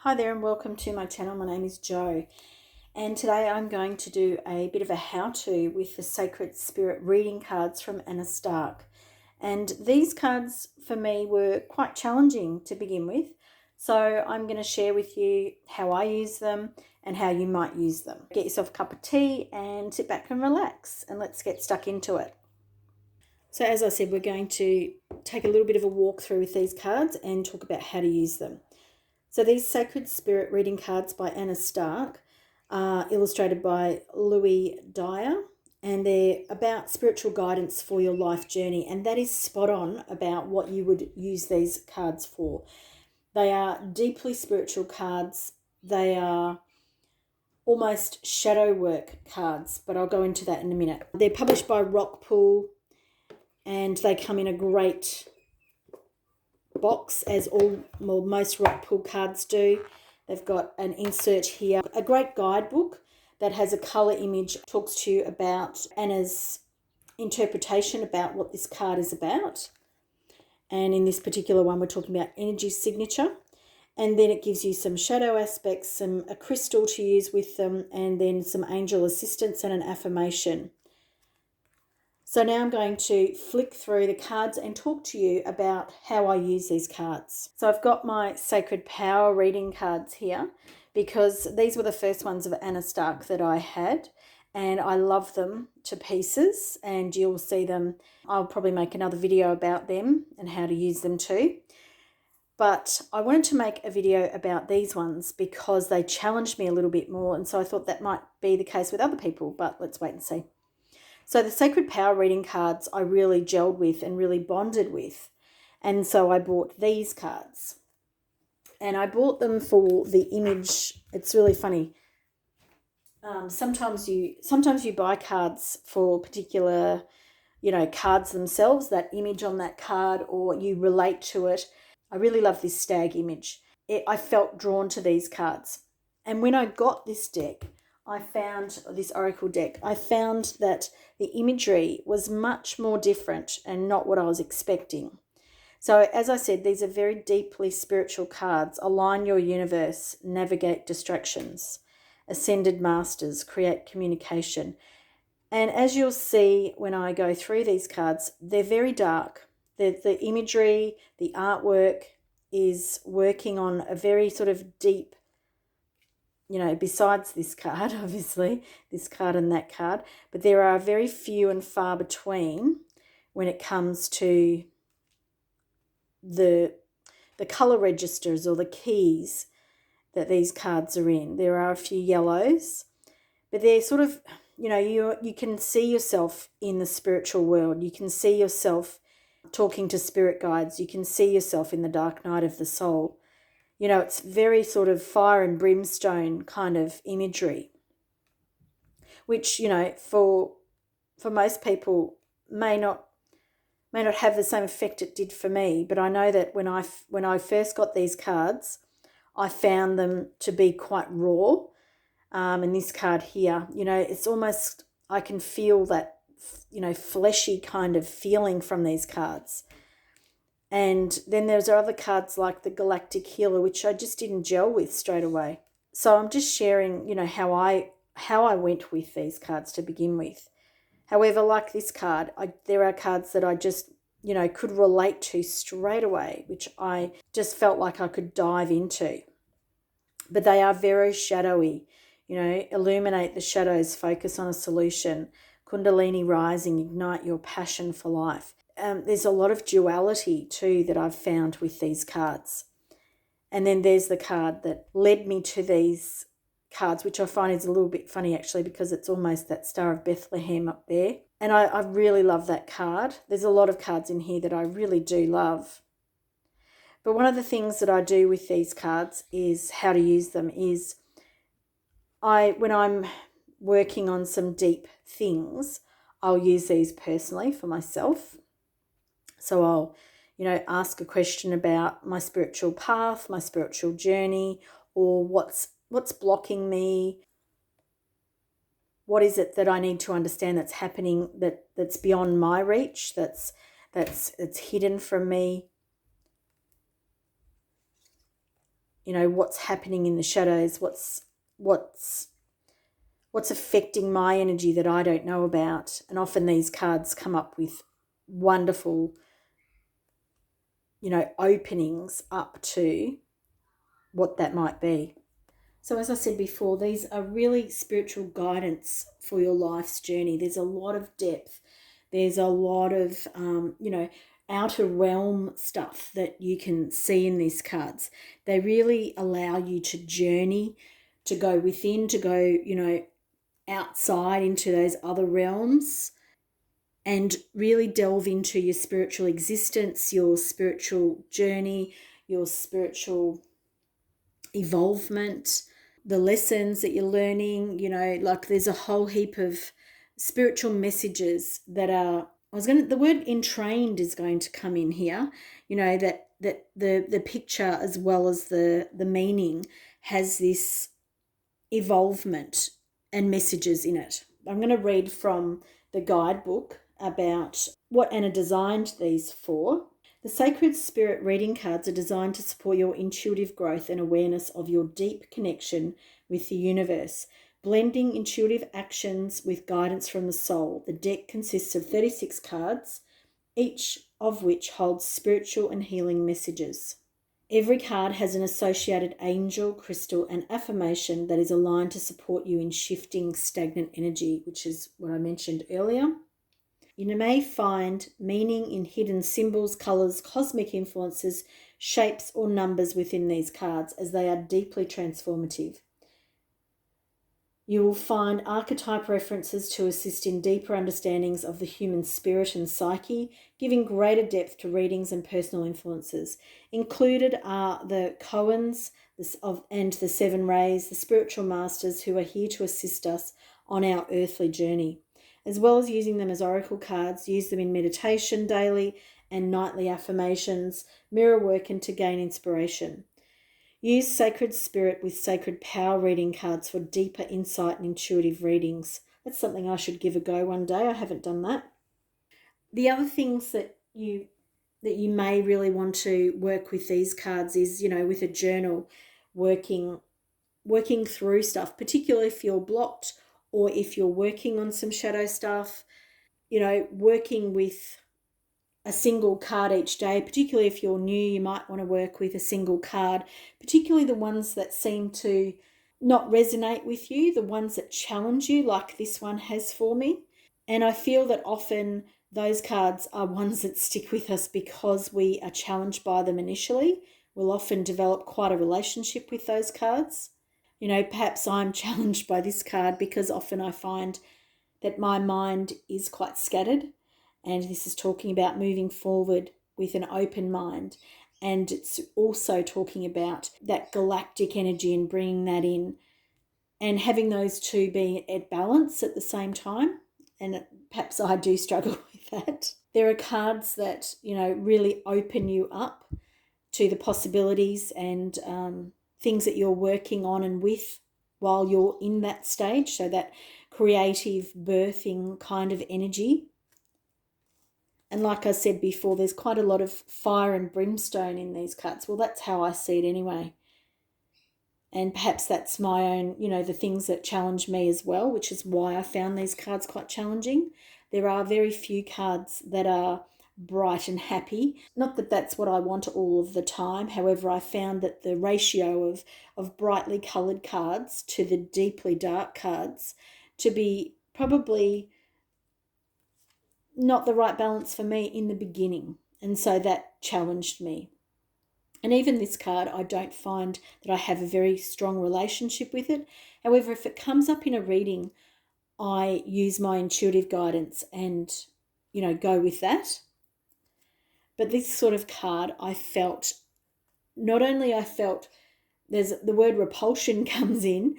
Hi there and welcome to my channel. My name is Jo, and today I'm going to do a bit of a how-to with the Sacred Spirit reading cards from Anna Stark. And these cards for me were quite challenging to begin with, so I'm going to share with you how I use them and how you might use them. Get yourself a cup of tea and sit back and relax, and let's get stuck into it. So as I said, we're going to take a little bit of a walk through with these cards and talk about how to use them. So these Sacred Spirit reading cards by Anna Stark are illustrated by Louis Dyer, and they're about spiritual guidance for your life journey, and that is spot on about what you would use these cards for. They are deeply spiritual cards. They are almost shadow work cards, but I'll go into that in a minute. They're published by Rockpool, and they come in a great box, as most Rockpool cards do. They've got an insert here, a great guidebook that has a colour image, talks to you about Anna's interpretation about what this card is about. And in this particular one, we're talking about energy signature. And then it gives you some shadow aspects, a crystal to use with them, and then some angel assistance and an affirmation. So now I'm going to flick through the cards and talk to you about how I use these cards. So I've got my Sacred Power reading cards here because these were the first ones of Anna Stark that I had, and I love them to pieces, and you'll see them. I'll probably make another video about them and how to use them too. But I wanted to make a video about these ones because they challenged me a little bit more, and so I thought that might be the case with other people, but let's wait and see. So the Sacred Power reading cards I really gelled with and really bonded with. And so I bought these cards. And I bought them for the image. It's really funny. Sometimes you buy cards for particular, cards themselves, that image on that card, or you relate to it. I really love this stag image. I felt drawn to these cards. And when I got this deck, this oracle deck, I found that the imagery was much more different and not what I was expecting. So as I said, these are very deeply spiritual cards. Align your universe, navigate distractions, ascended masters, create communication. And as you'll see when I go through these cards, they're very dark. The imagery, the artwork is working on a very sort of deep, besides this card, obviously, this card and that card, but there are very few and far between when it comes to the colour registers or the keys that these cards are in. There are a few yellows, but they're sort of, you can see yourself in the spiritual world. You can see yourself talking to spirit guides. You can see yourself in the dark night of the soul. It's very sort of fire and brimstone kind of imagery, which, for most people may not have the same effect it did for me. But I know that when I first got these cards, I found them to be quite raw. And this card here, it's almost, I can feel that, fleshy kind of feeling from these cards. And then there's other cards like the Galactic Healer, which I just didn't gel with straight away. So I'm just sharing, how I went with these cards to begin with. However, like this card, there are cards that I just, could relate to straight away, which I just felt like I could dive into. But they are very shadowy, illuminate the shadows, focus on a solution, Kundalini rising, ignite your passion for life. There's a lot of duality too that I've found with these cards. And then there's the card that led me to these cards, which I find is a little bit funny actually, because it's almost that Star of Bethlehem up there. And I really love that card. There's a lot of cards in here that I really do love. But one of the things that I do with these cards is how to use them is when I'm working on some deep things, I'll use these personally for myself. So I'll, ask a question about my spiritual path, my spiritual journey, or what's blocking me. What is it that I need to understand that's happening that's beyond my reach, that's hidden from me? what's happening in the shadows, what's affecting my energy that I don't know about. And often these cards come up with wonderful, openings up to what that might be. So as I said before, these are really spiritual guidance for your life's journey. There's a lot of depth. There's a lot of, outer realm stuff that you can see in these cards. They really allow you to journey, to go within, to go, outside into those other realms and really delve into your spiritual existence, your spiritual journey, your spiritual evolvement, the lessons that you're learning. Like there's a whole heap of spiritual messages that are, the word entrained is going to come in here, that the picture as well as the meaning has this evolvement and messages in it. I'm going to read from the guidebook about what Anna designed these for. The Sacred Spirit reading cards are designed to support your intuitive growth and awareness of your deep connection with the universe, blending intuitive actions with guidance from the soul. The deck consists of 36 cards, each of which holds spiritual and healing messages. Every card has an associated angel, crystal, and affirmation that is aligned to support you in shifting stagnant energy, which is what I mentioned earlier. You may find meaning in hidden symbols, colours, cosmic influences, shapes, or numbers within these cards, as they are deeply transformative. You will find archetype references to assist in deeper understandings of the human spirit and psyche, giving greater depth to readings and personal influences. Included are the koans and the seven rays, the spiritual masters who are here to assist us on our earthly journey. As well as using them as oracle cards, use them in meditation daily and nightly affirmations, mirror work, and to gain inspiration. Use Sacred Spirit with Sacred Power reading cards for deeper insight and intuitive readings. That's something I should give a go one day. I haven't done that. The other things that you may really want to work with these cards is, with a journal, working through stuff, particularly if you're blocked or if you're working on some shadow stuff, working with a single card each day. Particularly if you're new, you might want to work with a single card, particularly the ones that seem to not resonate with you, the ones that challenge you, like this one has for me. And I feel that often those cards are ones that stick with us because we are challenged by them initially. We'll often develop quite a relationship with those cards. Perhaps I'm challenged by this card because often I find that my mind is quite scattered, and this is talking about moving forward with an open mind. And it's also talking about that galactic energy and bringing that in and having those two be at balance at the same time. And perhaps I do struggle with that. There are cards that, really open you up to the possibilities and things that you're working on and with while you're in that stage. So that creative birthing kind of energy. And like I said before, there's quite a lot of fire and brimstone in these cards. Well, that's how I see it anyway. And perhaps that's my own, the things that challenge me as well, which is why I found these cards quite challenging. There are very few cards that are bright and happy. Not that that's what I want all of the time. However, I found that the ratio of brightly coloured cards to the deeply dark cards to be probably not the right balance for me in the beginning. And so that challenged me. And even this card, I don't find that I have a very strong relationship with it. However, if it comes up in a reading, I use my intuitive guidance and, go with that. But this sort of card, I felt there's the word repulsion comes in,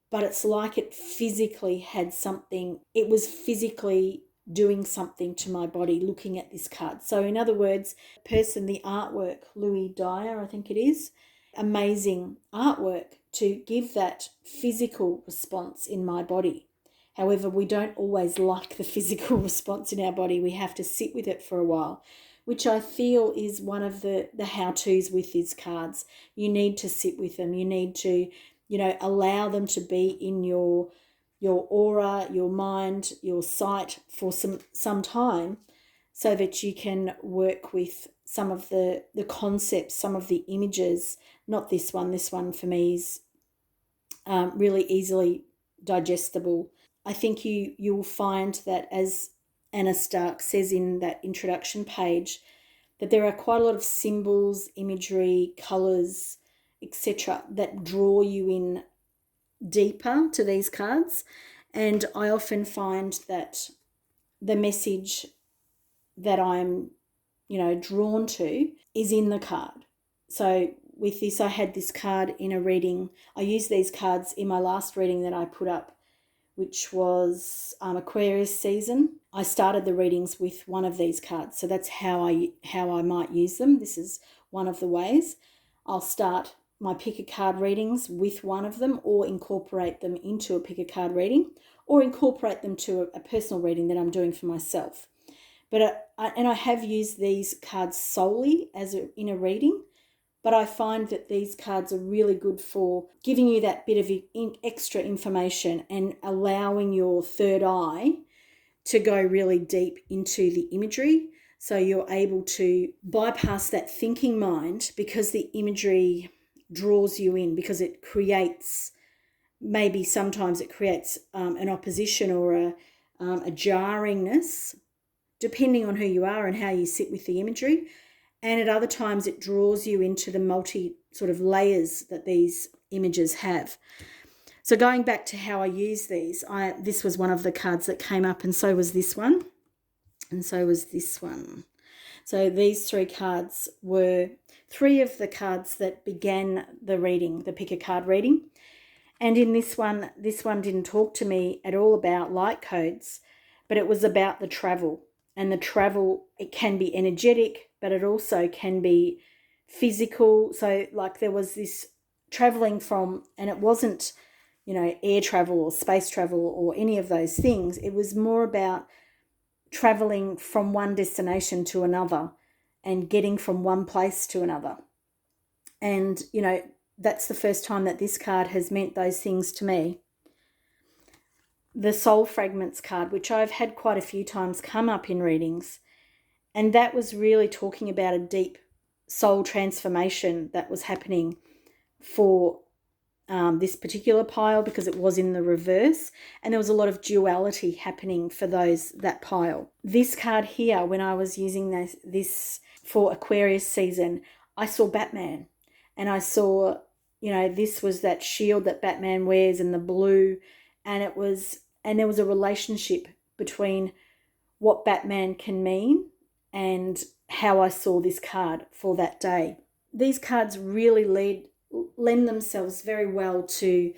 but it's like it physically had something, it was physically doing something to my body looking at this card. So in other words, the artwork, Louis Dyer, I think it is, amazing artwork to give that physical response in my body. However, we don't always like the physical response in our body. We have to sit with it for a while. which I feel is one of the how-tos with these cards. You need to sit with them. You need to, allow them to be in your aura, your mind, your sight for some time, so that you can work with some of the concepts, some of the images. Not this one. This one for me is really easily digestible. I think you'll find that, as Anna Stark says in that introduction page, that there are quite a lot of symbols, imagery, colours, etc. that draw you in deeper to these cards. And I often find that the message that I'm, drawn to is in the card. So with this, I had this card in a reading. I used these cards in my last reading that I put up, which was Aquarius season. I started the readings with one of these cards. So that's how I might use them. This is one of the ways. I'll start my pick a card readings with one of them, or incorporate them into a pick a card reading, or incorporate them to a personal reading that I'm doing for myself. But I have used these cards solely in a reading, but I find that these cards are really good for giving you that bit of extra information and allowing your third eye to go really deep into the imagery. So you're able to bypass that thinking mind, because the imagery draws you in, because it creates, maybe sometimes it creates an opposition or a jarringness, depending on who you are and how you sit with the imagery. And at other times it draws you into the multi sort of layers that these images have. So going back to how I use these, this was one of the cards that came up, and so was this one, and so was this one. So these three cards were three of the cards that began the reading, the pick a card reading. And in this one didn't talk to me at all about light codes, but it was about the travel. And the travel, it can be energetic, but it also can be physical. So like there was this traveling from, and it wasn't, air travel or space travel or any of those things. It was more about traveling from one destination to another and getting from one place to another. And, that's the first time that this card has meant those things to me. The Soul Fragments card, which I've had quite a few times come up in readings, and that was really talking about a deep soul transformation that was happening for this particular pile, because it was in the reverse, and there was a lot of duality happening for that pile. This card here, when I was using this for Aquarius season, I saw Batman, and I saw, this was that shield that Batman wears in the blue, and there was a relationship between what Batman can mean and how I saw this card for that day. These cards really lend themselves very well to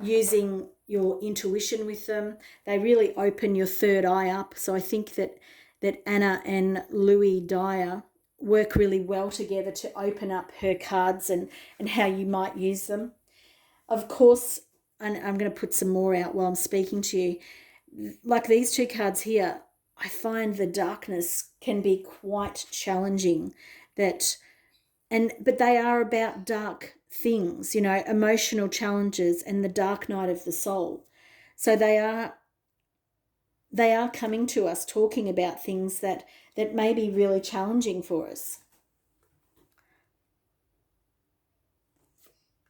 using your intuition with them. They really open your third eye up. So I think that Anna and Louis Dyer work really well together to open up her cards and how you might use them. Of course, and I'm going to put some more out while I'm speaking to you, like these two cards here, I find the darkness can be quite challenging, but they are about dark things, emotional challenges and the dark night of the soul. So they are coming to us talking about things that may be really challenging for us.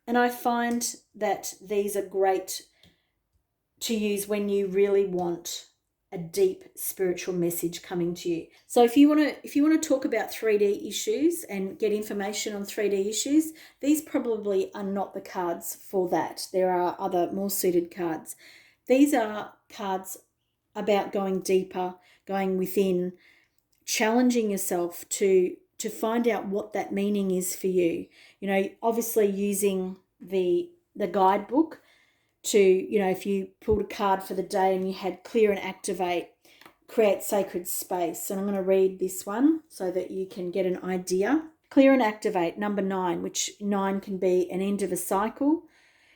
And I find that these are great to use when you really want a deep spiritual message coming to you. So if you want to talk about 3D issues and get information on 3D issues, these probably are not the cards for that. There are other more suited cards. These are cards about going deeper, going within, challenging yourself to find out what that meaning is for you. Obviously using the guidebook to, if you pulled a card for the day and you had clear and activate, create sacred space. And I'm going to read this one so that you can get an idea. Clear and activate, number 9, which 9 can be an end of a cycle.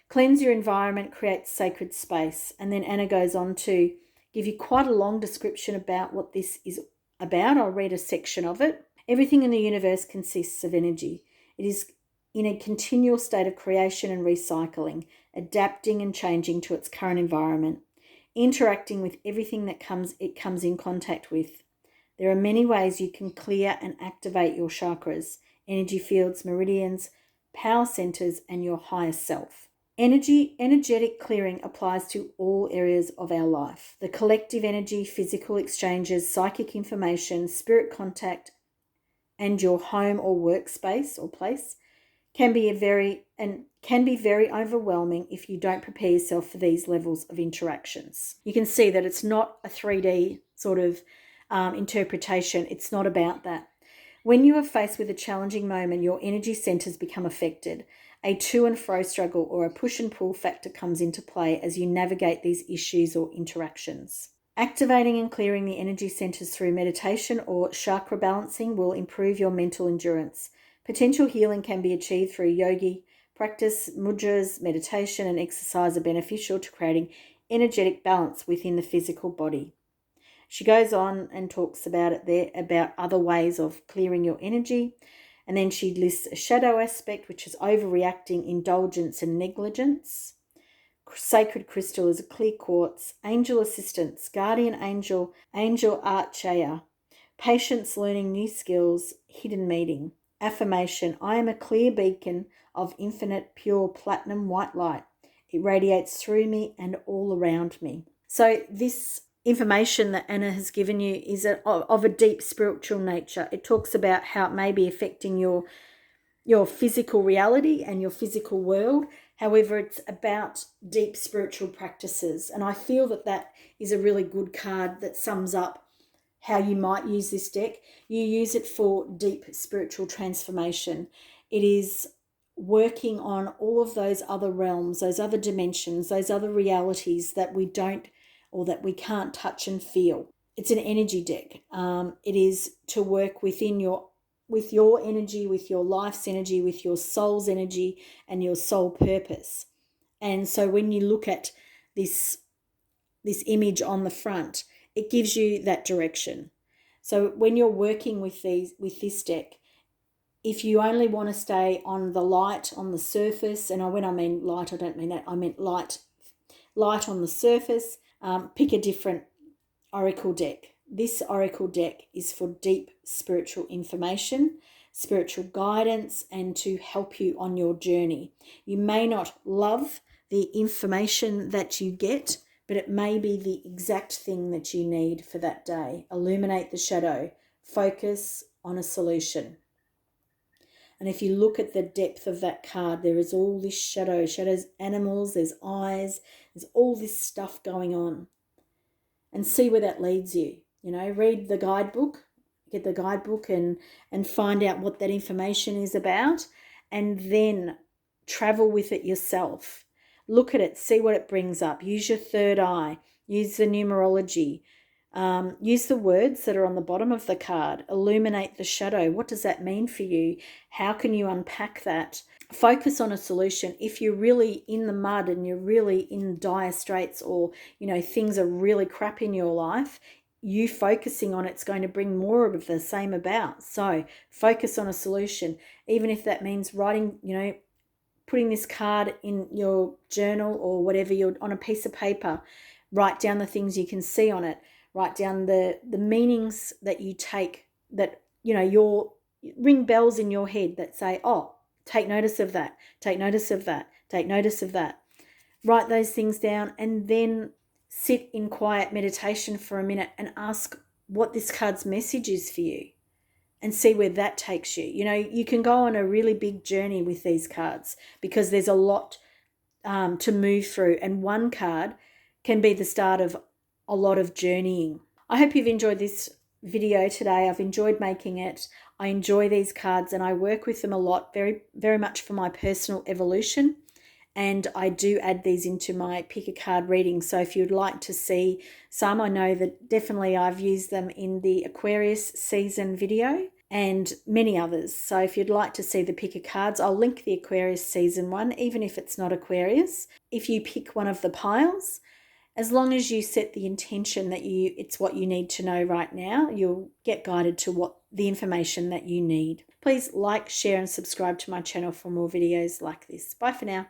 Cleanse your environment, create sacred space. And then Anna goes on to give you quite a long description about what this is about. I'll read a section of it. Everything in the universe consists of energy. It is in a continual state of creation and recycling, adapting and changing to its current environment, interacting with everything that it comes in contact with. There are many ways you can clear and activate your chakras, energy fields, meridians, power centers, and your higher self. Energetic clearing applies to all areas of our life. The collective energy, physical exchanges, psychic information, spirit contact, and your home or workspace or place can be very overwhelming if you don't prepare yourself for these levels of interactions. You can see that it's not a 3D sort of interpretation. It's not about that. When you are faced with a challenging moment, your energy centers become affected. A to and fro struggle or a push and pull factor comes into play as you navigate these issues or interactions. Activating and clearing the energy centers through meditation or chakra balancing will improve your mental endurance. Potential healing can be achieved through yogi practice. Mudras, meditation, and exercise are beneficial to creating energetic balance within the physical body. She goes on and talks about it there, about other ways of clearing your energy. And then she lists a shadow aspect, which is overreacting, indulgence, and negligence. Sacred crystal is a clear quartz. Angel assistance, guardian angel, angel archaya. Patience, learning new skills, hidden meeting. Affirmation, I am a clear beacon of infinite, pure, platinum white light. It radiates through me and all around me. So this information that Anna has given you is of a deep spiritual nature. It talks about how it may be affecting your physical reality and your physical world. However, it's about deep spiritual practices. And I feel that that is a really good card that sums up how you might use this deck. You use it for deep spiritual transformation. It is working on all of those other realms, those other dimensions, those other realities that we don't or that we can't touch and feel. It's an energy deck. It is to work with your energy, with your life's energy, with your soul's energy and your soul purpose. And so when you look at this image on the front, it gives you that direction. So when you're working with this deck, if you only want to stay on the light, on the surface, and when I mean light, I don't mean that, I meant light on the surface, pick a different oracle deck. This oracle deck is for deep spiritual information, spiritual guidance, and to help you on your journey. You may not love the information that you get, but it may be the exact thing that you need for that day. Illuminate the shadow. Focus on a solution. And if you look at the depth of that card, there is all this shadows, animals, there's eyes, there's all this stuff going on. And see where that leads you. Read the guidebook, get the guidebook and find out what that information is about, and then travel with it yourself. Look at it, see what it brings up. Use your third eye, use the numerology, use the words that are on the bottom of the card. Illuminate the shadow. What does that mean for you? How can you unpack that? Focus on a solution. If you're really in the mud and you're really in dire straits, or things are really crap in your life, you focusing on it's going to bring more of the same about. So focus on a solution, even if that means writing, putting this card in your journal or whatever, you're on a piece of paper. Write down the things you can see on it. Write down the meanings that you take, that your ring bells in your head that say, oh, take notice of that, take notice of that, take notice of that. Write those things down and then sit in quiet meditation for a minute and ask what this card's message is for you and see where that takes you. You can go on a really big journey with these cards because there's a lot to move through, and one card can be the start of a lot of journeying. I hope you've enjoyed this video today. I've enjoyed making it. I enjoy these cards and I work with them a lot, very, very much for my personal evolution. And I do add these into my pick a card reading. So if you'd like to see some, I know that definitely I've used them in the Aquarius season video and many others. So if you'd like to see the pick a cards, I'll link the Aquarius season one, even if it's not Aquarius. If you pick one of the piles, As long as you set the intention that it's what you need to know right now, you'll get guided to what the information that you need. Please like, share, and subscribe to my channel for more videos like this. Bye for now.